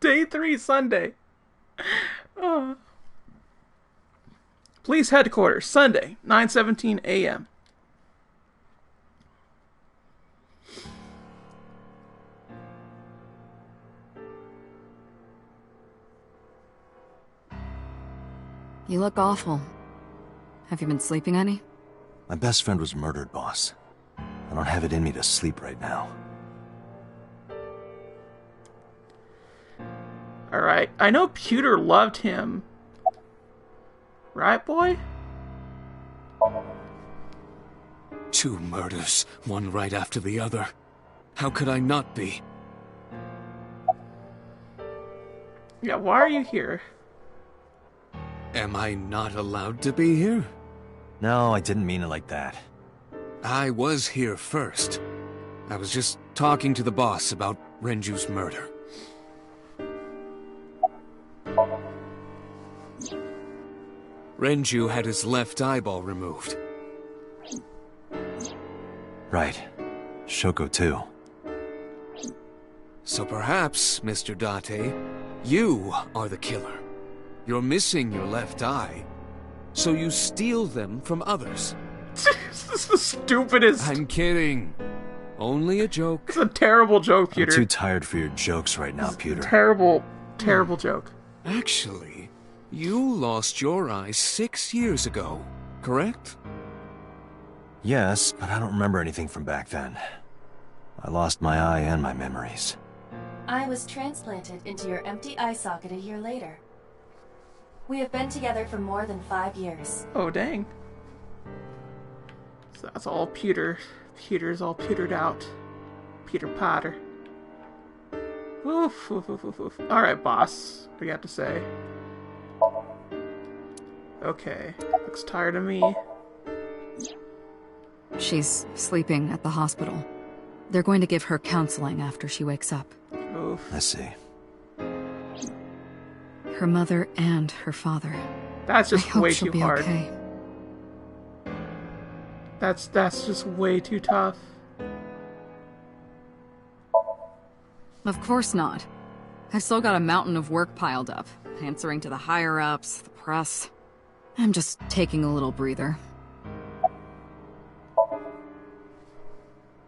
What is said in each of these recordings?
Day 3, Sunday. Oh. Police headquarters, Sunday, 9:17 a.m. You look awful. Have you been sleeping any? My best friend was murdered, boss. I don't have it in me to sleep right now. Alright, I know Pewter loved him. Right, boy? 2 murders, one right after the other. How could I not be? Yeah, why are you here? Am I not allowed to be here? No, I didn't mean it like that. I was here first. I was just talking to the boss about Renju's murder. Reiju had his left eyeball removed. Right. Shoko too. So perhaps, Mr. Date, you are the killer. You're missing your left eye, so you steal them from others. This is the stupidest. I'm kidding. Only a joke. It's a terrible joke, Pewter. I'm too tired for your jokes right now, Pewter. Terrible, terrible joke. Actually, you lost your eye 6 years ago, correct? Yes, but I don't remember anything from back then. I lost my eye and my memories. I was transplanted into your empty eye socket a year later. We have been together for more than 5 years. Oh, dang. So that's all Pewter. Pewter's all pewtered out. Peter Potter. Oof, oof, oof, oof, oof. Alright, boss. What do you have to say? Okay. Looks tired of me. She's sleeping at the hospital. They're going to give her counseling after she wakes up. Oof. I see. Her mother and her father. That's I just hope way she'll too be hard. okay. That's just way too tough. Of course not. I've still got a mountain of work piled up, answering to the higher-ups, the press. I'm just taking a little breather.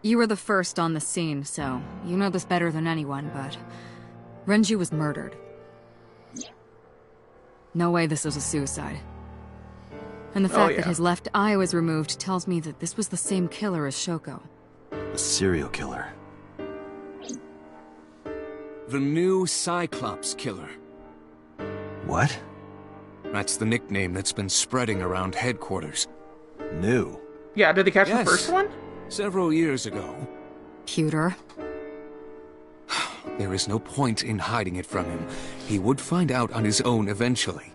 You were the first on the scene, so you know this better than anyone, but Renju was murdered. No way this was a suicide. And the fact that his left eye was removed tells me that this was the same killer as Shoko. A serial killer. The new Cyclops killer. What? That's the nickname that's been spreading around headquarters. New? Yeah, did they catch the Yes. first one? Several years ago. Pewter. There is no point in hiding it from him. He would find out on his own eventually.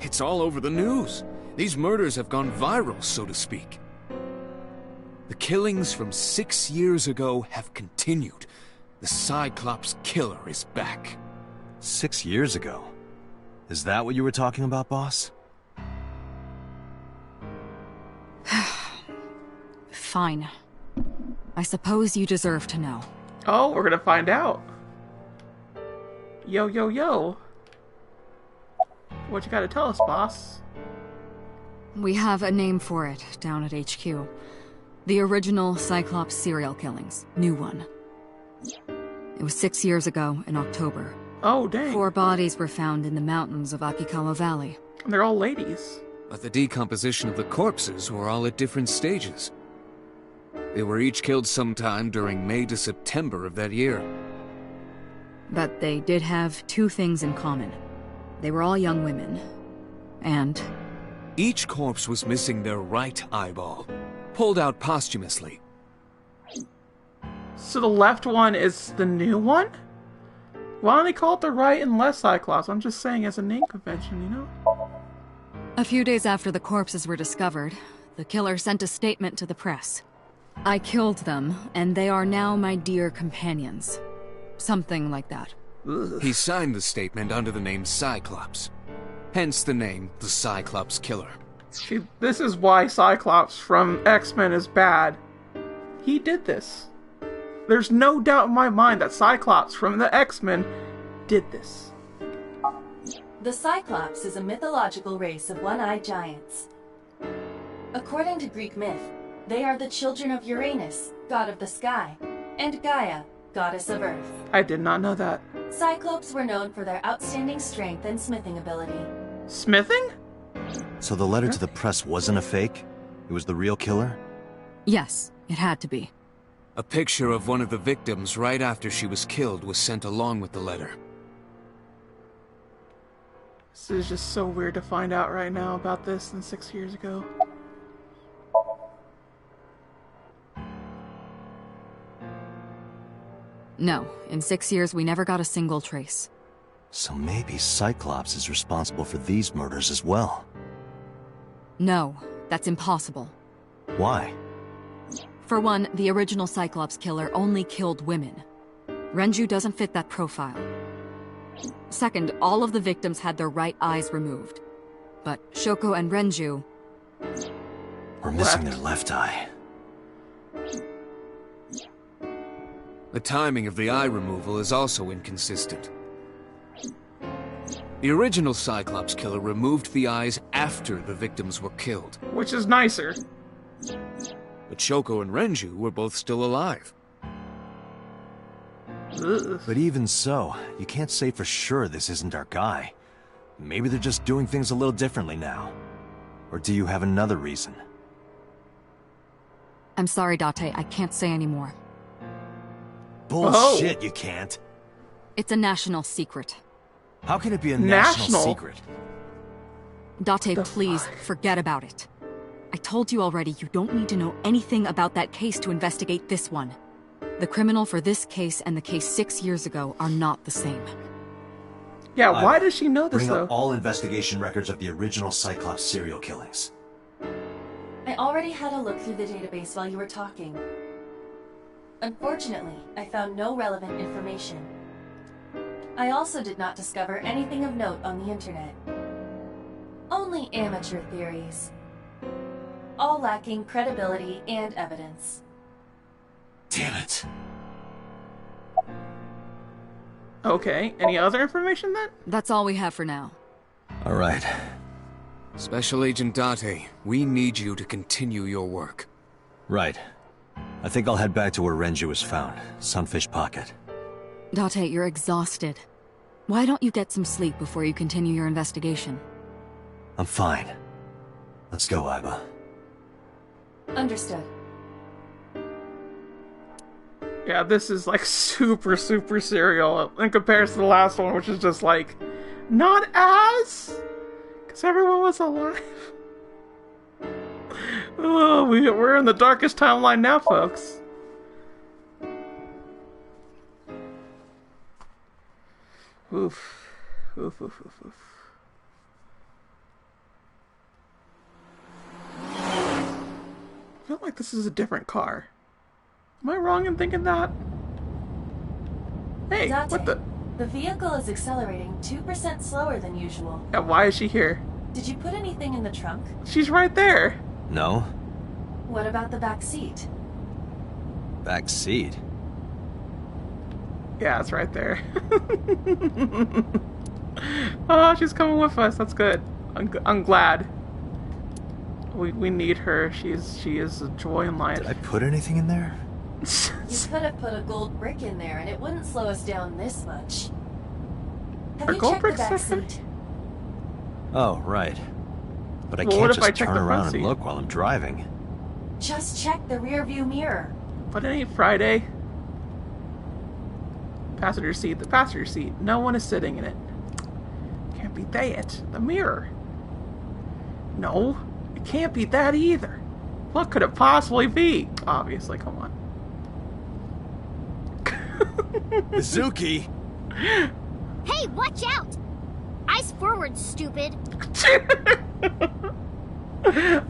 It's all over the news. These murders have gone viral, so to speak. The killings from 6 years ago have continued. The Cyclops killer is back. 6 years ago? Is that what you were talking about, boss? Fine. I suppose you deserve to know. Oh, we're gonna find out. Yo, yo, yo. What you gotta tell us, boss? We have a name for it down at HQ. The original Cyclops serial killings. New one. It was 6 years ago in October. Oh, dang. 4 bodies were found in the mountains of Akikawa Valley. And they're all ladies. But the decomposition of the corpses were all at different stages. They were each killed sometime during May to September of that year. But they did have 2 things in common. They were all young women. And Each corpse was missing their right eyeball, pulled out posthumously. So the left one is the new one? Why don't they call it the right and left Cyclops? I'm just saying as a name convention, you know? a few days after the corpses were discovered, the killer sent a statement to the press. I killed them, and they are now my dear companions. Something like that. Ugh. He signed the statement under the name Cyclops. Hence the name, the Cyclops Killer. See, this is why Cyclops from X-Men is bad. He did this. There's no doubt in my mind that Cyclops from the X-Men did this? The Cyclops is a mythological race of one-eyed giants. According to Greek myth, they are the children of Uranus, god of the sky, and Gaia, goddess of earth. I did not know that. Cyclopes were known for their outstanding strength and smithing ability. Smithing? So the letter to the press wasn't a fake? It was the real killer? Yes, it had to be. A picture of one of the victims right after she was killed was sent along with the letter. This is just so weird to find out right now about this than 6 years ago. No, in 6 years we never got a single trace. So maybe Cyclops is responsible for these murders as well. No, that's impossible. Why? For one, the original Cyclops killer only killed women. Reiju doesn't fit that profile. Second, all of the victims had their right eyes removed. But Shoko and Reiju... We're missing their left eye. The timing of the eye removal is also inconsistent. The original Cyclops killer removed the eyes after the victims were killed. Which is nicer. But Shoko and Reiju were both still alive. Ugh. But even so, you can't say for sure this isn't our guy. Maybe they're just doing things a little differently now. Or do you have another reason? I'm sorry, Date, I can't say anymore. Bullshit, you can't. It's a national secret. How can it be a national secret? Date, please, forget about it. I told you already, you don't need to know anything about that case to investigate this one. The criminal for this case and the case 6 years ago are not the same. Yeah, why does she know this, Bring though? up all investigation records of the original Cyclops serial killings. I already had a look through the database while you were talking. Unfortunately, I found no relevant information. I also did not discover anything of note on the internet. Only amateur theories. All lacking credibility and evidence. Damn it. Okay, any other information then? That's all we have for now. All right. Special Agent Date, we need you to continue your work. Right. I think I'll head back to where Reiju was found. Sunfish Pocket. Date, you're exhausted. Why don't you get some sleep before you continue your investigation? I'm fine. Let's go, Iba. Understood. Yeah, this is like super serial in comparison to the last one, which is just like, not as? Because everyone was alive. Oh, we're in the darkest timeline now, folks. Oof. Oof, oof, oof, oof. I feel like this is a different car. Am I wrong in thinking that? Hey, Date, what the? the vehicle is accelerating 2% slower than usual. Yeah, why is she here? Did you put anything in the trunk? She's right there. No? What about the back seat? Back seat? Yeah, it's right there. Oh, she's coming with us. That's good. I'm glad. We need her. She is a joy in life. Did I put anything in there? You could have put a gold brick in there and it wouldn't slow us down this much. Have Are you gold checked the bricks back different? seat? Oh, right. But I Well, what can't if I just check turn the front around seat? and look while I'm driving. Just check the rear view mirror. But it ain't Friday. Passenger seat. The passenger seat. No one is sitting in it. Can't be that. The mirror. No, it can't be that either. What could it possibly be? Obviously, come on. Mizuki! Hey, watch out! Eyes forward, stupid.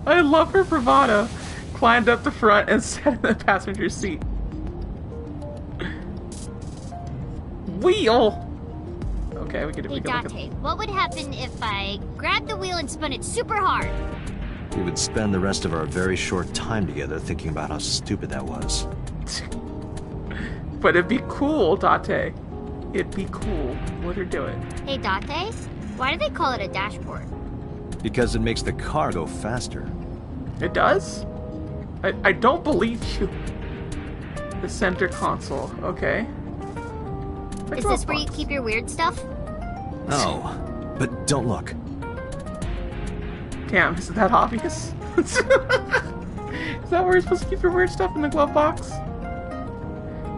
I love her bravado. Climbed up the front and sat in the passenger seat. Wheel! Okay, we could Hey, look at... Date, what would happen if I grabbed the wheel and spun it super hard? We would spend the rest of our very short time together thinking about how stupid that was. But it'd be cool, Date. it'd be cool. Let her do it. Hey, Date, why do they call it a dashboard? Because it makes the car go faster. It does? I don't believe you. The center console. Okay. Is this where you keep your weird stuff? No, but don't look. Damn, is it that obvious? Is that where you're supposed to keep your weird stuff, in the glove box?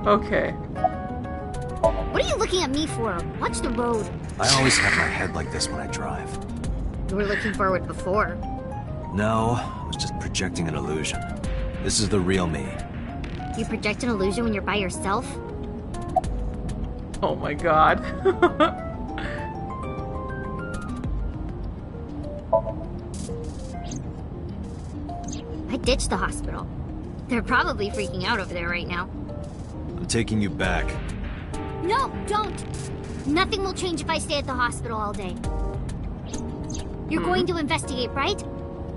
Okay. What are you looking at me for? Watch the road. I always have my head like this when I drive. You were looking forward before. No, I was just projecting an illusion. This is the real me. You project an illusion when you're by yourself? Oh my god. I ditched the hospital. They're probably freaking out over there right now. I'm taking you back. No, don't! Nothing will change if I stay at the hospital all day. You're going to investigate, right?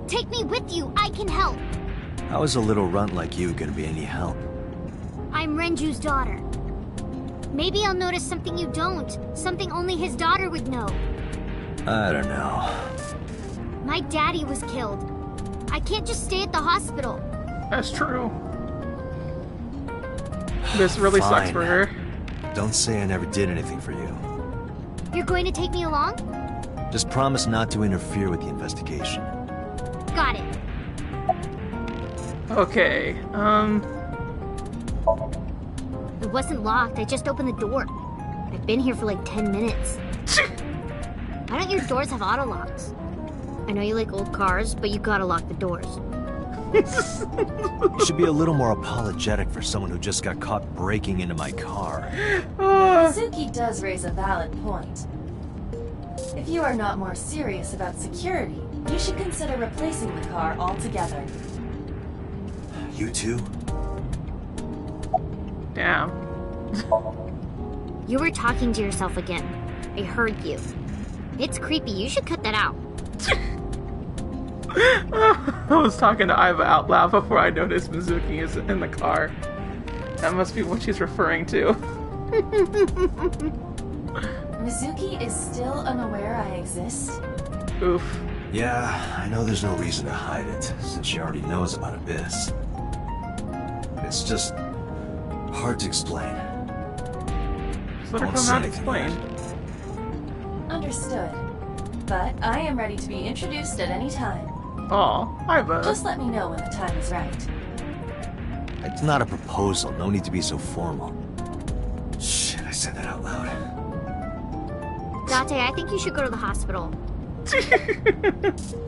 Take me with you. I can help. How is a little runt like you gonna be any help? I'm Renju's daughter. Maybe I'll notice something you don't. Something only his daughter would know. I don't know. My daddy was killed. I can't just stay at the hospital. That's true. This really sucks for her. Don't say I never did anything for you. You're going to take me along? Just promise not to interfere with the investigation. Got it. Okay, It wasn't locked. I just opened the door. I've been here for like 10 minutes. Why don't your doors have auto locks? I know you like old cars, but you gotta lock the doors. You should be a little more apologetic for someone who just got caught breaking into my car. Suzuki does raise a valid point. If you are not more serious about security, you should consider replacing the car altogether. You too? damn. You were talking to yourself again. I heard you. It's creepy. You should cut that out. I was talking to Iva out loud before I noticed Mizuki is in the car. That must be what she's referring to. Mizuki is still unaware I exist? Oof. Yeah, I know there's no reason to hide it, since she already knows about Abyss. It's just hard to explain. Just let her Won't come say out and anything explain. yet. Understood. But I am ready to be introduced at any time. Aw, Iva. Just let me know when the time is right. It's not a proposal, no need to be so formal. Shit, I said that out loud. Date, I think you should go to the hospital.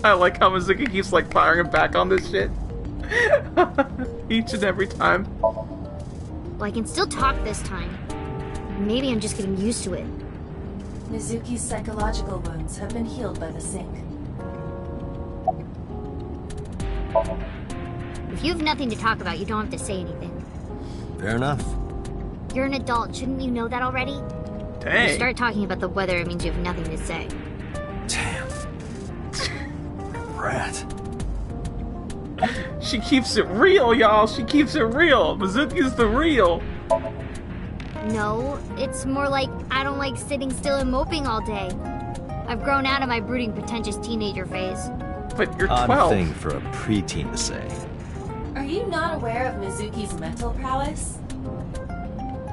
I like how Mizuki keeps like firing back on this shit. Each and every time. Well, I can still talk this time. Maybe I'm just getting used to it. Mizuki's psychological wounds have been healed by the sink. If you have nothing to talk about, you don't have to say anything. Fair enough. You're an adult, shouldn't you know that already? If you Dang. start talking about the weather, it means you have nothing to say. Damn. Rat. She keeps it real, y'all. She keeps it real. Mizuki's the real. No, it's more like I don't like sitting still and moping all day. I've grown out of my brooding, pretentious teenager phase. But you're Odd 12. thing for a preteen to say. Are you not aware of Mizuki's mental prowess?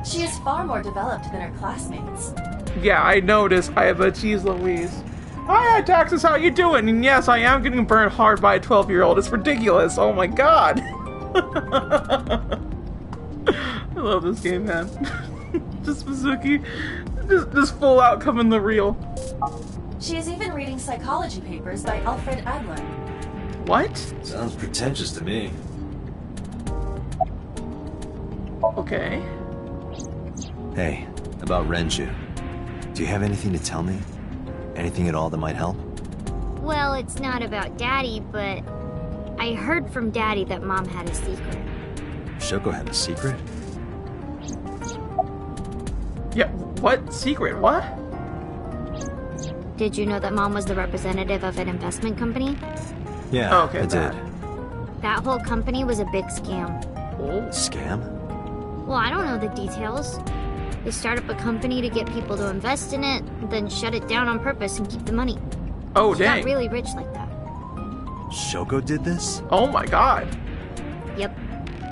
She is far more developed than her classmates. Yeah, I noticed. Iva, geez Louise. Hi, Taxes, how you doing? And yes, I am getting burned hard by a 12-year-old. It's ridiculous. Oh my god. I love this game, man. Just Mizuki. Just full out coming the real. She is even reading psychology papers by Alfred Adler. What? Sounds pretentious to me. Okay. Hey, about Reiju. Do you have anything to tell me? Anything at all that might help? Well, it's not about Daddy, but I heard from Daddy that Mom had a secret. Shoko had a secret? Yeah, what? Secret? What? Did you know that Mom was the representative of an investment company? Yeah, Oh, okay, I did. that. That whole company was a big scam. Oh. Scam? Well, I don't know the details. They start up a company to get people to invest in it, then shut it down on purpose and keep the money. Oh, She dang. got really rich like that. Shoko did this? Oh my god. Yep.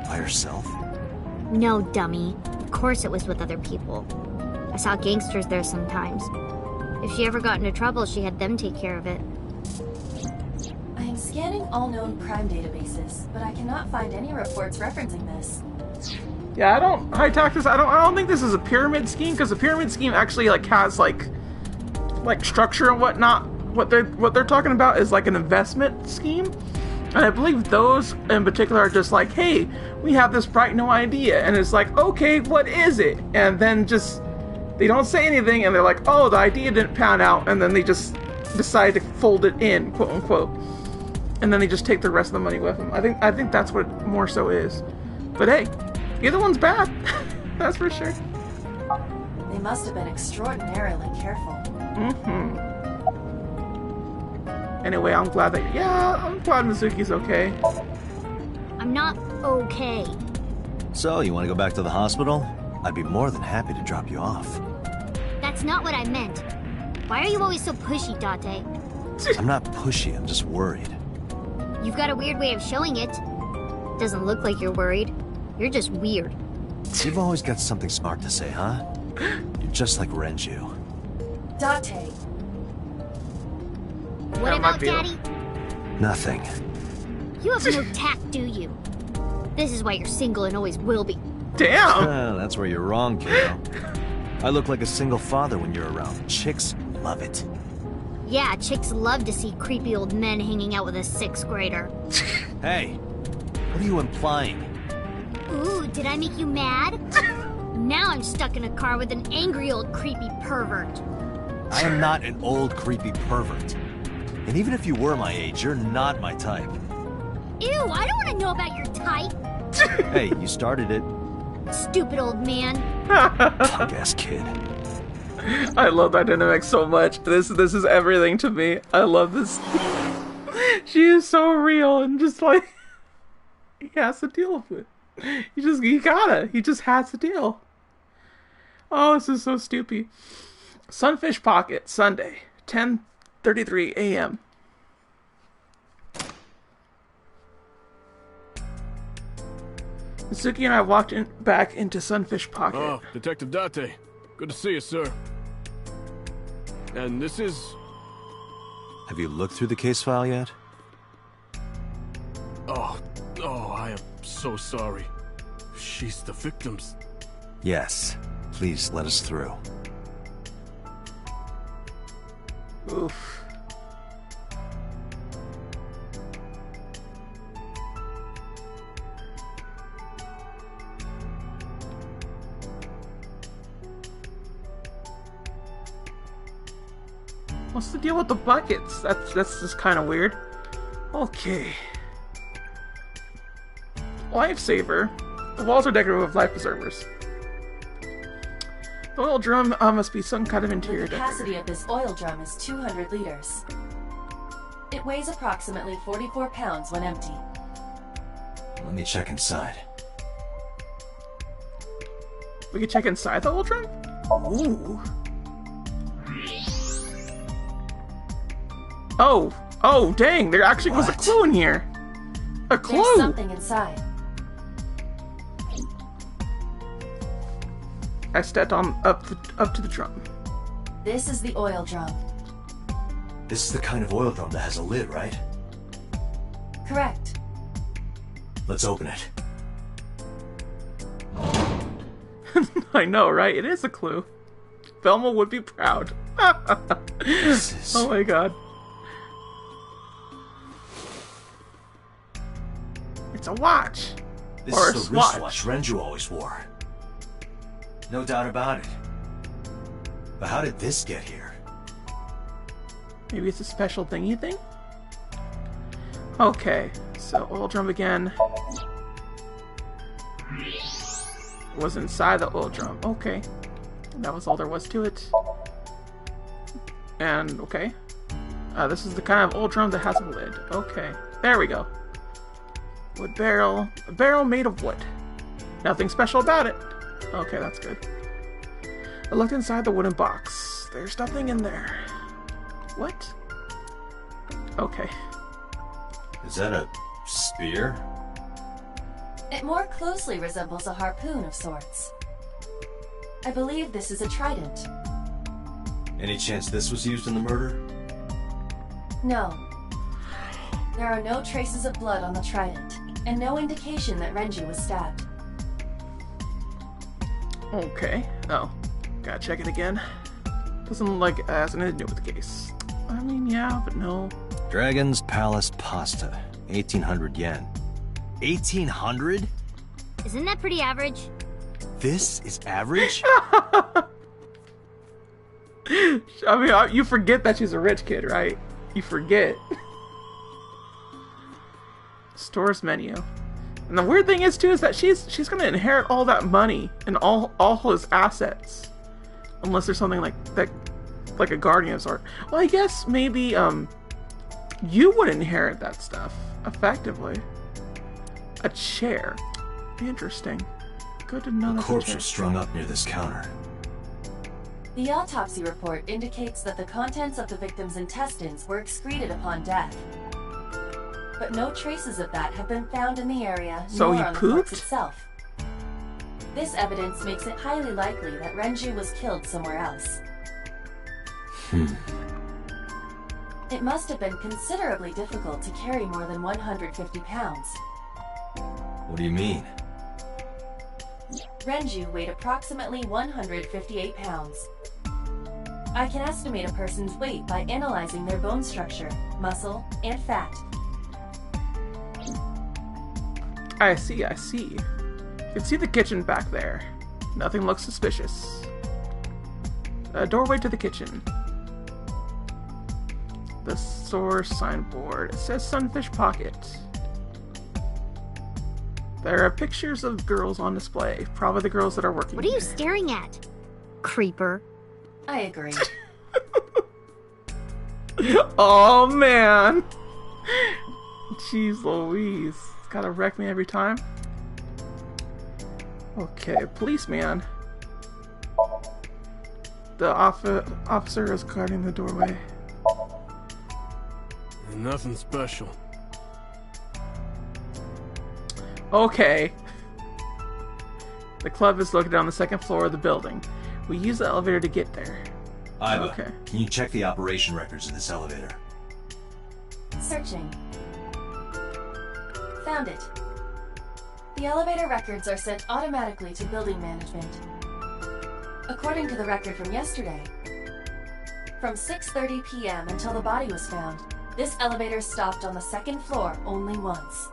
By herself? No, dummy. Of course it was with other people. I saw gangsters there sometimes. If she ever got into trouble, she had them take care of it. I am scanning all known crime databases, but I cannot find any reports referencing this. Yeah, I don't. High taxes. I don't think this is a pyramid scheme, because the pyramid scheme actually like has like structure and whatnot. What they're talking about is like an investment scheme, and I believe those in particular are just like, hey, we have this bright new idea, and it's like, okay, what is it? And then just they don't say anything, and they're like, oh, the idea didn't pan out, and then they just decide to fold it in, quote unquote, and then they just take the rest of the money with them. I think that's what it more so is. But hey, either one's bad. That's for sure. They must have been extraordinarily careful. Mm-hmm. Anyway, I'm glad Mizuki's okay. I'm not okay. So, you want to go back to the hospital? I'd be more than happy to drop you off. That's not what I meant. Why are you always so pushy, Date? I'm not pushy, I'm just worried. You've got a weird way of showing it. Doesn't look like you're worried. You're just weird. You've always got something smart to say, huh? You're just like Reiju. Date. What about Daddy? Nothing. You have no tact, do you? This is why you're single and always will be. Damn! That's where you're wrong, kiddo. I look like a single father when you're around. Chicks love it. Yeah, chicks love to see creepy old men hanging out with a 6th grader. Hey, what are you implying? Ooh, did I make you mad? Now I'm stuck in a car with an angry old creepy pervert. I am not an old creepy pervert. And even if you were my age, you're not my type. Ew, I don't want to know about your type. Hey, you started it. Stupid old man. Punk-ass kid. I love that dynamic so much. This is everything to me. I love this. She is so real and just like he has to deal with it. He just has to deal. Oh, this is so stupid. Sunfish Pocket, Sunday, 10:33 a.m. Mitsuki and I walked back into Sunfish Pocket. Oh, Detective Date. Good to see you, sir. And this is... Have you looked through the case file yet? Oh, I am so sorry. She's the victim's... Yes. Please let us through. Oof. What's the deal with the buckets? That's just kind of weird. Okay. Lifesaver. The walls are decorated with life preservers. The oil drum must be some kind of interior The capacity of this oil drum is 200 liters. It weighs approximately 44 pounds when empty. Let me check inside. We can check inside the oil drum? Ooh. Oh, dang, there actually was a clue in here. A clue! There's something inside. I stepped on up to the drum. This is the oil drum. This is the kind of oil drum that has a lid, right? Correct. Let's open it. I know, right? It is a clue. Velma would be proud. Oh my god. It's a watch. This or is a the swatch. wristwatch Reiju always wore. No doubt about it. But how did this get here? Maybe it's a special thing, you think? Okay, so oil drum again. Was inside the oil drum. Okay. That was all there was to it. And, okay. This is the kind of oil drum that has a lid. Okay. There we go. Wood barrel. A barrel made of wood. Nothing special about it. Okay, that's good. I looked inside the wooden box. There's nothing in there. What? Okay. Is that a spear? It more closely resembles a harpoon of sorts. I believe this is a trident. Any chance this was used in the murder? No. There are no traces of blood on the trident, and no indication that Reiju was stabbed. Okay. Oh. Gotta check it again. Doesn't look like it has anything to do with the case. I mean, yeah, but no. Dragon's Palace Pasta. 1,800 yen. 1,800? Isn't that pretty average? This is average? I mean, you forget that she's a rich kid, right? You forget. Store's menu. And the weird thing is, too, is that she's gonna inherit all that money and all his assets. Unless there's something like that, like a guardian of sort. Well, I guess maybe, you would inherit that stuff, effectively. A chair. Interesting. Good to know. A corpse was strung up near this counter. The autopsy report indicates that the contents of the victim's intestines were excreted upon death. But no traces of that have been found in the area, so nor he on the pooped? corpse itself. This evidence makes it highly likely that Reiju was killed somewhere else. It must have been considerably difficult to carry more than 150 pounds. What do you mean? Reiju weighed approximately 158 pounds. I can estimate a person's weight by analyzing their bone structure, muscle, and fat. I see. You can see the kitchen back there. Nothing looks suspicious. A doorway to the kitchen. The store signboard. It says Sunfish Pocket. There are pictures of girls on display. Probably the girls that are working What are you there. staring at? Creeper. I agree. Oh, man. Jeez Louise. It's gotta wreck me every time. Okay, policeman. The officer is guarding the doorway. Nothing special. Okay. The club is located on the second floor of the building. We use the elevator to get there. Iva, Okay. can you check the operation records of this elevator? Searching. Found it. The elevator records are sent automatically to building management. According to the record from yesterday, from 6:30 p.m. until the body was found, this elevator stopped on the second floor only once.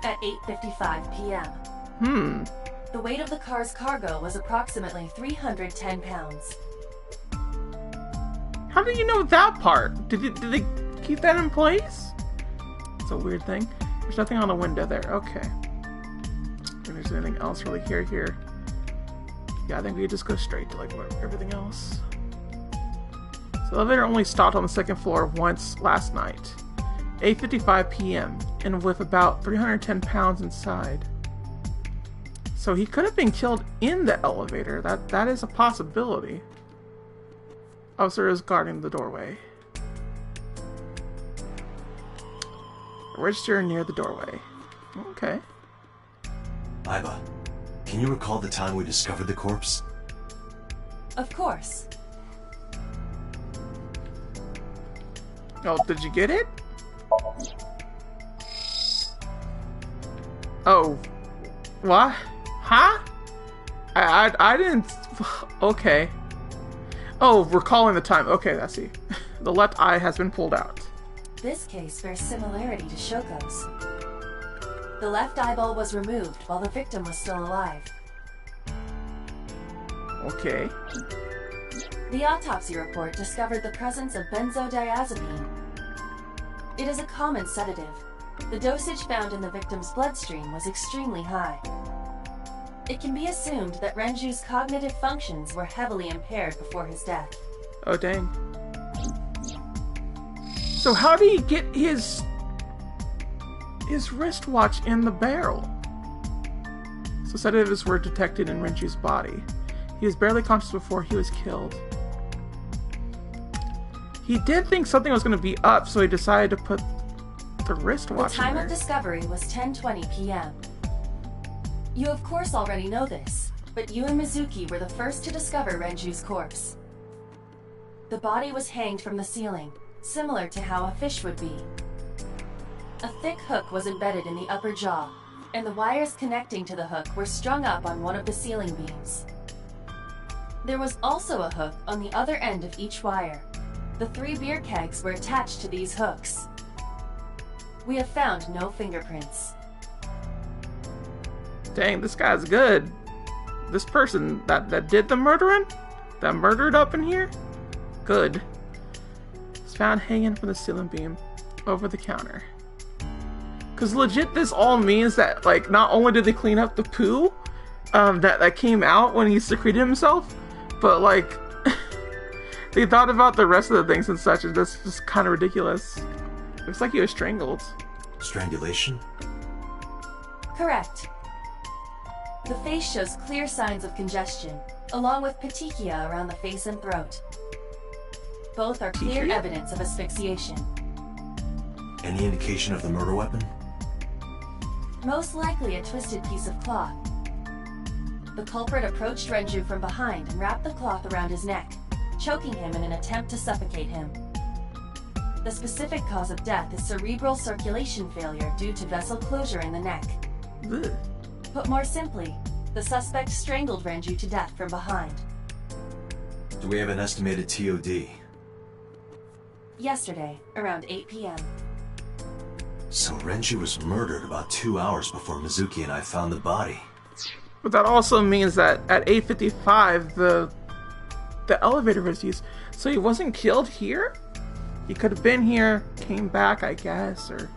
At 8:55 p.m. The weight of the car's cargo was approximately 310 pounds. How do you know that part? Did they keep that in place? It's a weird thing. There's nothing on the window there. Okay. If there's anything else really here. Yeah, I think we could just go straight to like everything else. So the elevator only stopped on the second floor once last night. 8:55 p.m. and with about 310 pounds inside. So he could have been killed in the elevator. That is a possibility. Officer is guarding the doorway. Register near the doorway. Okay. Iva, can you recall the time we discovered the corpse? Of course. Oh, did you get it? Oh. What? Huh? I didn't... Okay. Oh, recalling the time. Okay, I see. The left eye has been pulled out. This case bears similarity to Shoko's. The left eyeball was removed while the victim was still alive. Okay. The autopsy report discovered the presence of benzodiazepine. It is a common sedative. The dosage found in the victim's bloodstream was extremely high. It can be assumed that Renju's cognitive functions were heavily impaired before his death. Oh, dang. So how did he get his wristwatch in the barrel? So sedatives were detected in Renju's body. He was barely conscious before he was killed. He did think something was going to be up, so he decided to put the wristwatch The time in there. of discovery was 10:20 p.m. You of course already know this, but you and Mizuki were the first to discover Renju's corpse. The body was hanged from the ceiling, similar to how a fish would be. A thick hook was embedded in the upper jaw, and the wires connecting to the hook were strung up on one of the ceiling beams. There was also a hook on the other end of each wire. The 3 beer kegs were attached to these hooks. We have found no fingerprints. Dang, this guy's good. This person that did the murdering? That murdered up in here? Good. It's found hanging from the ceiling beam over the counter. Cause legit this all means that, like, not only did they clean up the poo that came out when he secreted himself, but like they thought about the rest of the things and such, and that's just kind of ridiculous. Looks like he was strangled. Strangulation? Correct. The face shows clear signs of congestion, along with petechia around the face and throat. Both are clear Petechia? evidence of asphyxiation. Any indication of the murder weapon? Most likely a twisted piece of cloth. The culprit approached Renju from behind and wrapped the cloth around his neck, choking him in an attempt to suffocate him. The specific cause of death is cerebral circulation failure due to vessel closure in the neck. Ugh. Put more simply, the suspect strangled Renju to death from behind. Do we have an estimated TOD? Yesterday, around 8 p.m. So Reiju was murdered about 2 hours before Mizuki and I found the body. But that also means that at 8:55 the elevator was used. So he wasn't killed here? He could have been here, came back, I guess, or...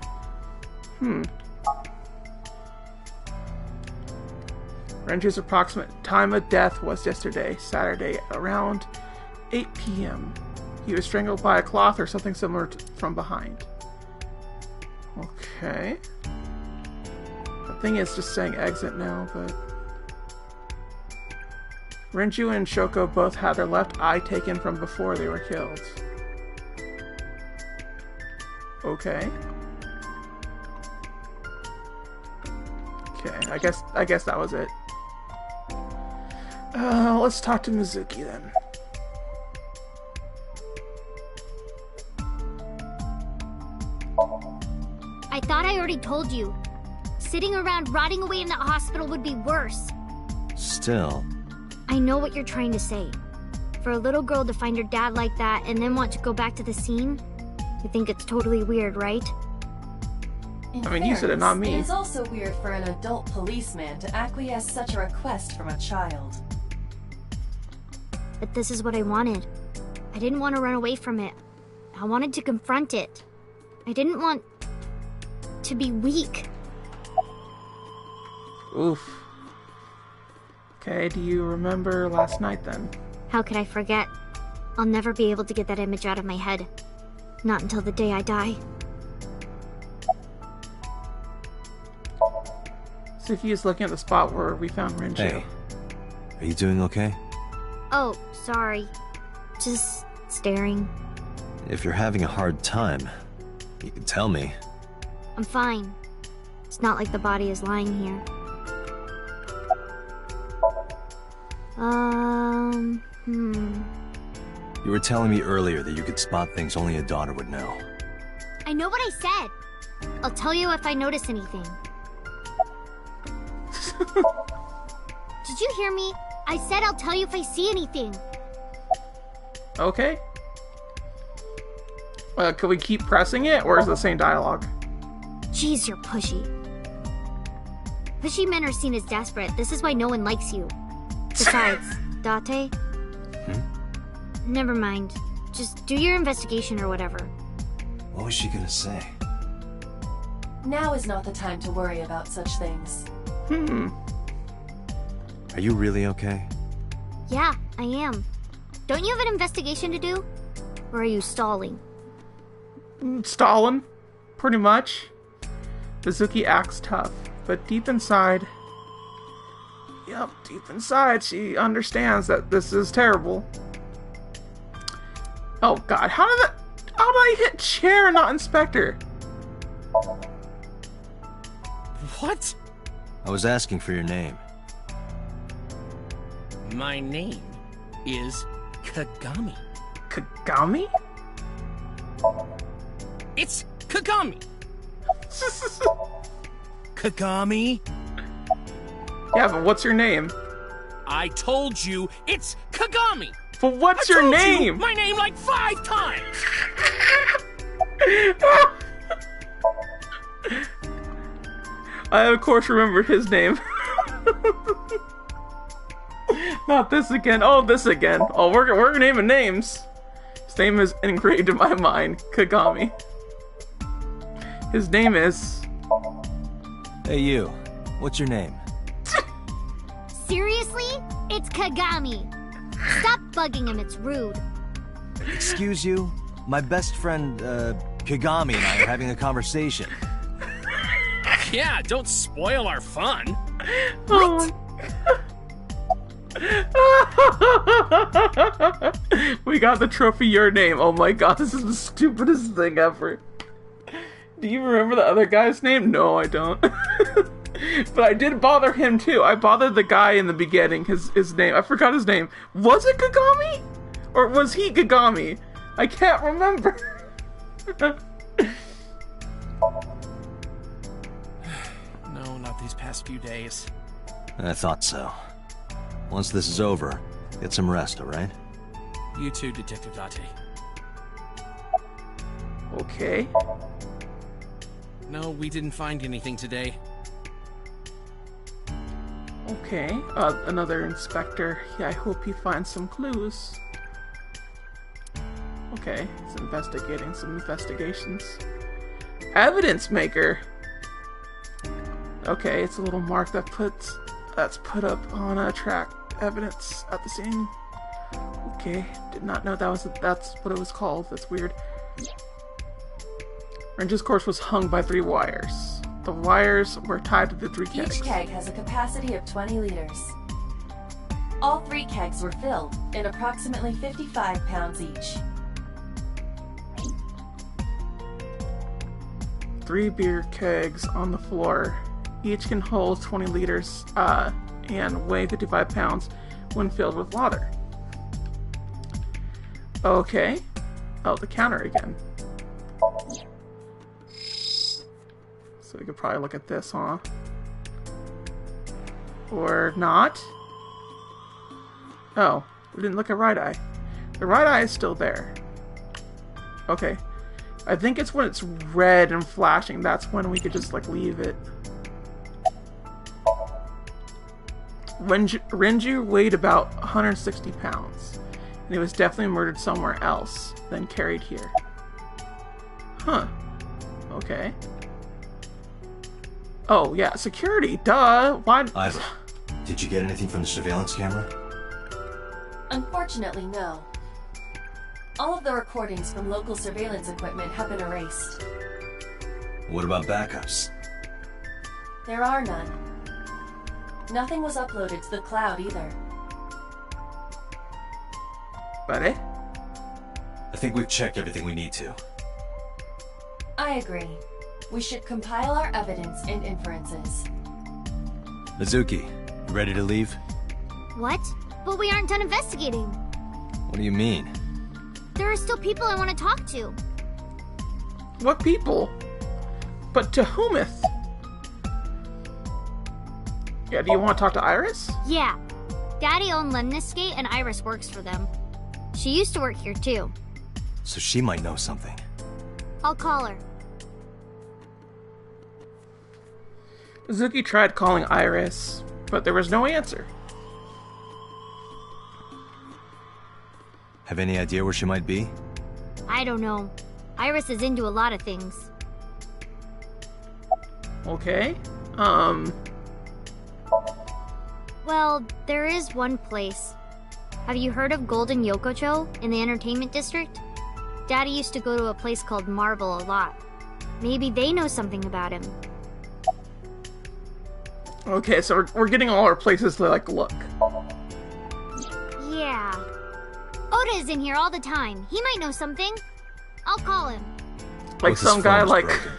Renju's approximate time of death was yesterday, Saturday, around 8 p.m. He was strangled by a cloth or something similar from behind. Okay. The thing is just saying exit now, but... Reiju and Shoko both had their left eye taken from before they were killed. Okay. Okay, I guess that was it. Let's talk to Mizuki then. I thought I already told you. Sitting around rotting away in that hospital would be worse. Still... I know what you're trying to say. For a little girl to find her dad like that and then want to go back to the scene, you think it's totally weird, right? I mean, you said it, not me. It is also weird for an adult policeman to acquiesce such a request from a child. But this is what I wanted. I didn't want to run away from it. I wanted to confront it. I didn't want to be weak. Oof. Okay, do you remember last night then? How could I forget? I'll never be able to get that image out of my head. Not until the day I die. Suki is looking at the spot where we found Reiju. Hey, are you doing okay? Oh, sorry. Just staring. If you're having a hard time, you can tell me. I'm fine. It's not like the body is lying here. You were telling me earlier that you could spot things only a daughter would know. I know what I said. I'll tell you if I notice anything. Did you hear me? I said I'll tell you if I see anything. Okay. Could we keep pressing it, or is it the same dialogue? Jeez, you're pushy. Pushy men are seen as desperate. This is why no one likes you. Besides, Date? Never mind. Just do your investigation or whatever. What was she gonna say? Now is not the time to worry about such things. Are you really okay? Yeah, I am. Don't you have an investigation to do? Or are you stalling? Stalin, pretty much. Mizuki acts tough, but deep inside, Yep, deep inside, she understands that this is terrible. Oh god, how did I hit chair, not inspector? What? I was asking for your name. My name is Kagami. Kagami? It's Kagami! Kagami? Yeah, but what's your name? I told you, it's Kagami! But what's I your told name? You my name like 5 times! I, of course, remember his name. Not this again. Oh, this again. Oh, we're naming names. His name is engraved in my mind. Kagami. His name is... Hey, you. What's your name? Seriously? It's Kagami. Stop bugging him, it's rude. Excuse you? My best friend, Kagami and I are having a conversation. Yeah, don't spoil our fun. Oh. We got the trophy, your name. Oh my god, this is the stupidest thing ever. Do you remember the other guy's name? No, I don't. But I did bother him too. I bothered the guy in the beginning, his name. I forgot his name. Was it Kagami? Or was he Kagami? I can't remember. No, not these past few days. I thought so. Once this is over, get some rest, alright? You too, Detective Date. Okay. No, we didn't find anything today. Okay, another inspector. Yeah, I hope he finds some clues. Okay, he's investigating some investigations. Evidence maker! Okay, it's a little mark that's put up on a track. Evidence at the scene. Okay, did not know that's what it was called. That's weird. Range's corpse was hung by 3 wires. The wires were tied to the 3 kegs. Each keg has a capacity of 20 liters. All 3 kegs were filled in approximately 55 pounds each. 3 beer kegs on the floor. Each can hold 20 liters and weigh 55 pounds when filled with water. Okay. Oh, the counter again. So we could probably look at this, huh? Or not? Oh, we didn't look at right eye. The right eye is still there. Okay. I think it's when it's red and flashing. That's when we could just, like, leave it. Reiju weighed about 160 pounds. And he was definitely murdered somewhere else, then carried here. Huh. Okay. Oh, yeah, security, duh! Why? Iva, did you get anything from the surveillance camera? Unfortunately, no. All of the recordings from local surveillance equipment have been erased. What about backups? There are none. Nothing was uploaded to the cloud either. Buddy? I think we've checked everything we need to. I agree. We should compile our evidence and inferences. Mizuki, you ready to leave? What? But we aren't done investigating. What do you mean? There are still people I want to talk to. What people? But to whometh? Yeah, do you want to talk to Iris? Yeah. Daddy owned Lemniscate and Iris works for them. She used to work here too. So she might know something. I'll call her. Mizuki tried calling Iris, but there was no answer. Have any idea where she might be? I don't know. Iris is into a lot of things. Okay. Well, there is one place. Have you heard of Golden Yokocho in the entertainment district? Daddy used to go to a place called Marvel a lot. Maybe they know something about him. Okay, so we're getting all our places to, like, look. Yeah. Oda is in here all the time. He might know something. I'll call him. Like Ota's some guy, phone's like... broken.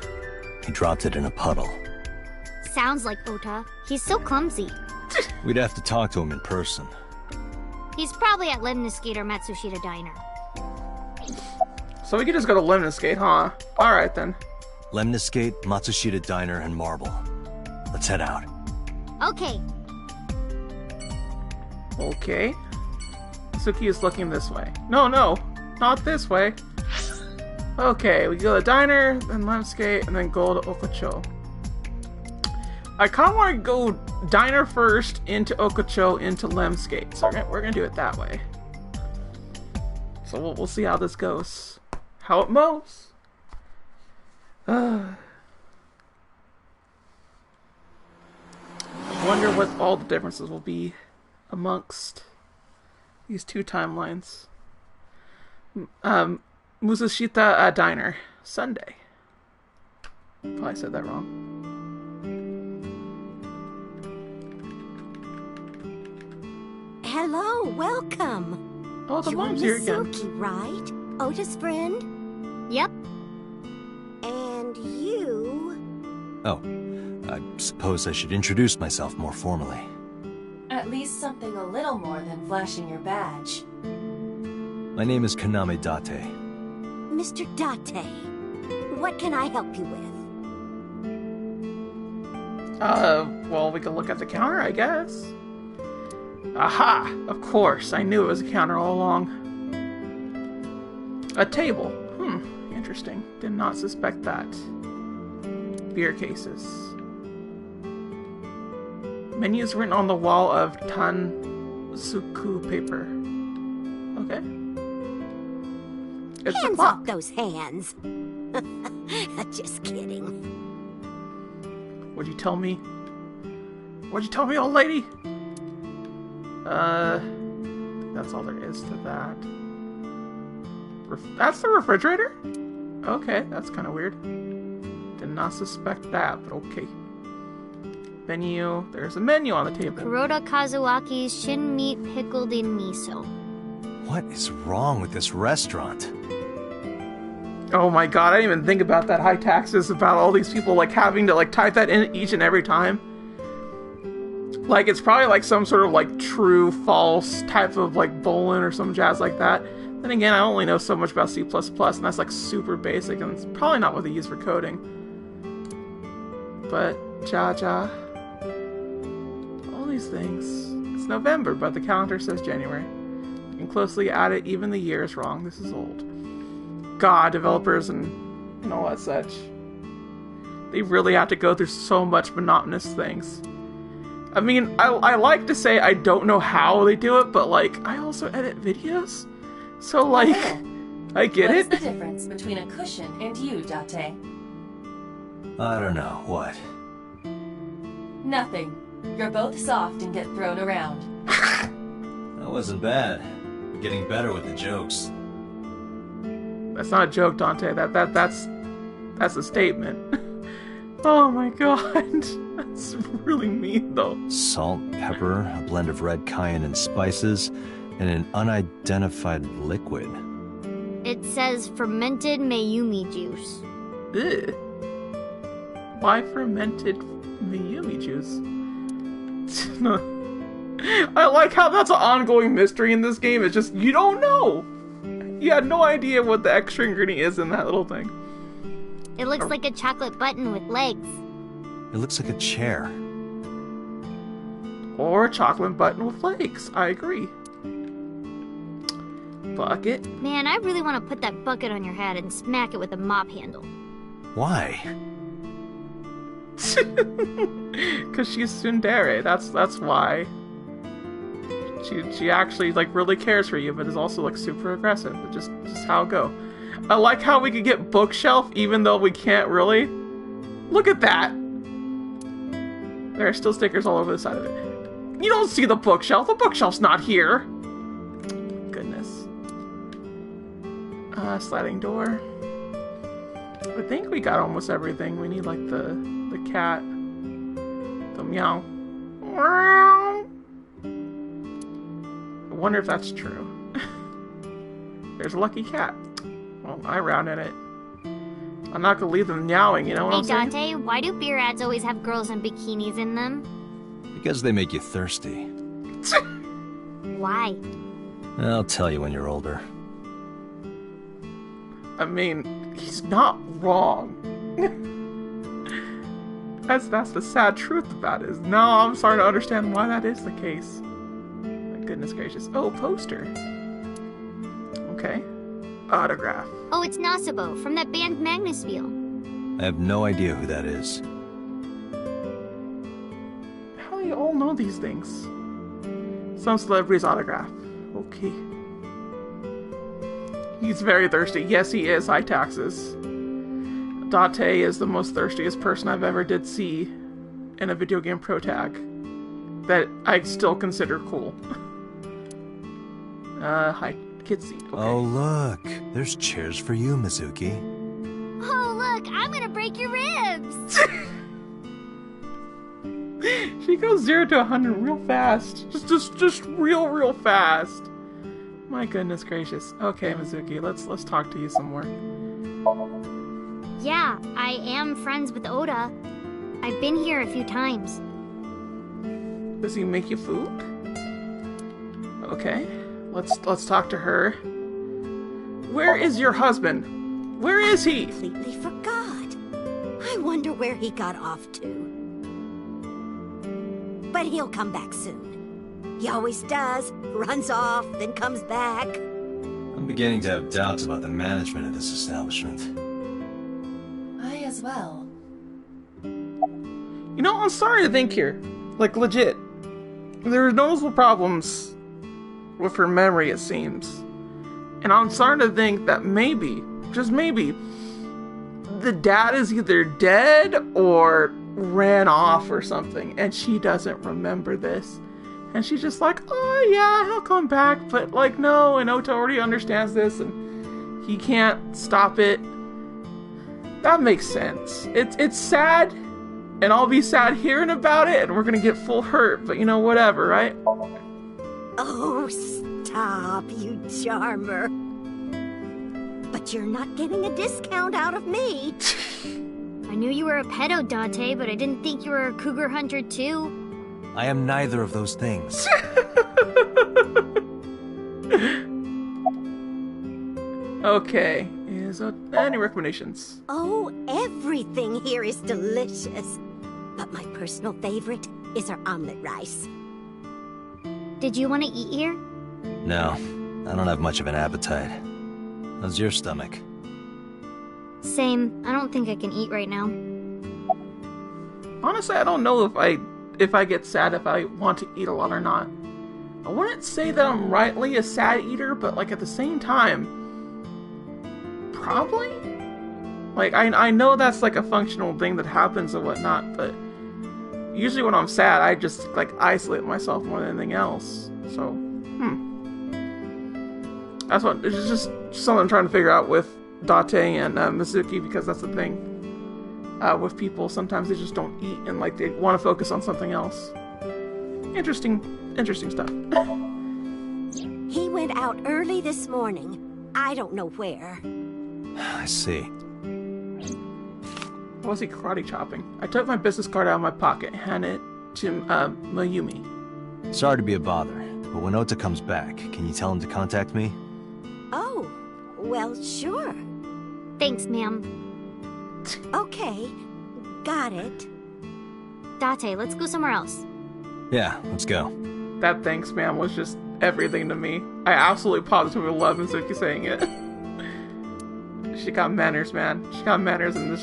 He dropped it in a puddle. Sounds like Ota. He's so clumsy. We'd have to talk to him in person. He's probably at Lemniscate or Matsushita Diner. So we could just go to Lemniscate, huh? Alright then. Lemniscate, Matsushita Diner, and Marble. Let's head out. Okay. Okay. Suki is looking this way. No, not this way. Okay, we go to the diner, then Lemniscate, and then go to Okacho. I kind of want to go diner first, into Okacho, into Lemniscate. So we're gonna do it that way. So we'll see how this goes. How it moves. I wonder what all the differences will be amongst these two timelines. Musushita Diner, Sunday. Probably said that wrong. Hello, welcome. Oh, the You're mom's here again. Mizuki, right? Ota's friend? Yep. And you... Oh, I suppose I should introduce myself more formally. At least something a little more than flashing your badge. My name is Kaname Date. Mr. Date, what can I help you with? Well, we could look at the counter, I guess. Aha! Of course, I knew it was a counter all along. A table. Interesting. Did not suspect that. Beer cases. Menus written on the wall of Tansuku paper. Okay. It's Hands a clock. off those hands. Just kidding. What'd you tell me? What'd you tell me, old lady? I think that's all there is to that. That's the refrigerator? Okay, that's kind of weird. Did not suspect that, but okay. Menu. There's a menu on the table. Kuroda Kazuaki's shin meat pickled in miso. What is wrong with this restaurant? Oh my god, I didn't even think about that. High taxes, about all these people like having to like type that in each and every time. Like it's probably like some sort of like true false type of like boolean or some jazz like that. Then again, I only know so much about C++, and that's like super basic, and it's probably not what they use for coding. But Jaja, all these things. It's November, but the calendar says January. You can closely add it, even the year is wrong. This is old. God, developers and all that such. They really have to go through so much monotonous things. I mean, I like to say I don't know how they do it, but like, I also edit videos. So like, I get it. What's the difference between a cushion and you, Date? I don't know, what? Nothing. You're both soft and get thrown around. That wasn't bad. You're getting better with the jokes. That's not a joke, Dante. That's a statement. Oh my god. That's really mean, though. Salt, pepper, a blend of red cayenne and spices, and an unidentified liquid. It says fermented Mayumi juice. Ugh. Why fermented Mayumi juice? I like how that's an ongoing mystery in this game. It's just, you don't know. You had no idea what the extra ingredient is in that little thing. It looks like a chocolate button with legs. It looks like a chair. Or a chocolate button with legs. I agree. Bucket. Man, I really want to put that bucket on your head and smack it with a mop handle. Why? Because she's tsundere. That's why. She actually like really cares for you, but is also like super aggressive. Just how it go. I like how we could get bookshelf even though we can't really. Look at that. There are still stickers all over the side of it. You don't see the bookshelf. The bookshelf's not here. Goodness. Sliding door. I think we got almost everything. We need like the cat, the meow. Meow. I wonder if that's true. There's a lucky cat. Well, I rounded it. I'm not gonna leave them meowing, you know what I'm saying? Hey Dante, why do beer ads always have girls in bikinis in them? Because they make you thirsty. Why? I'll tell you when you're older. I mean, he's not wrong. That's the sad truth about it. Is now I'm starting to understand why that is the case. My goodness gracious. Oh, poster. Okay. Autograph. Oh, it's Nasubo from that band Magnusfield. I have no idea who that is. How do you all know these things? Some celebrity's autograph. Okay. He's very thirsty. Yes, he is. High taxes. Date is the most thirstiest person I've ever did see in a video game pro tag that I still consider cool. Hi, kid seat. Okay. Oh, look. There's chairs for you, Mizuki. Oh, look, I'm gonna break your ribs! She goes 0 to 100 real fast. Just real fast. My goodness gracious. Okay, Mizuki, let's talk to you some more. Yeah, I am friends with Oda. I've been here a few times. Does he make you food? Okay, let's talk to her. Where is your husband? Where is he? Completely forgot. I wonder where he got off to. But he'll come back soon. He always does. Runs off, then comes back. I'm beginning to have doubts about the management of this establishment. I as well. You know, I'm sorry to think here. Like, legit. There are noticeable problems with her memory, it seems. And I'm starting to think that maybe, just maybe, the dad is either dead or ran off or something, and she doesn't remember this. And she's just like, oh yeah, he'll come back, but like, no, and Ota already understands this, and he can't stop it. That makes sense. It's sad, and I'll be sad hearing about it, and we're gonna get full hurt, but you know, whatever, right? Oh, stop, you charmer. But you're not getting a discount out of me. I knew you were a pedo, Dante, but I didn't think you were a cougar hunter too. I am neither of those things. Okay, any recommendations? Oh, everything here is delicious. But my personal favorite is our omelet rice. Did you want to eat here? No, I don't have much of an appetite. How's your stomach? Same. I don't think I can eat right now. Honestly, I don't know if I get sad if I want to eat a lot or not. I wouldn't say that I'm rightly a sad eater, but like at the same time, probably? Like, I know that's like a functional thing that happens and whatnot, but usually when I'm sad, I just like isolate myself more than anything else. So, that's what, it's just something I'm trying to figure out with Date and Mizuki, because that's the thing. With people, sometimes they just don't eat and like they want to focus on something else. Interesting stuff. He went out early this morning. I don't know where. I see. What was he karate chopping? I took my business card out of my pocket and handed it to Mayumi. Sorry to be a bother, but when Ota comes back, can you tell him to contact me? Oh, well, sure. Thanks, ma'am. Okay, got it. Date, let's go somewhere else. Yeah, let's go. That thanks, ma'am, was just everything to me. I absolutely positively love Mizuki saying it. She got manners, man. She got manners, and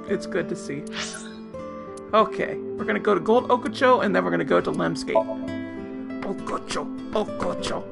it's good to see. Okay, we're gonna go to Gold Okucho, and then we're gonna go to Lemskate. Okucho.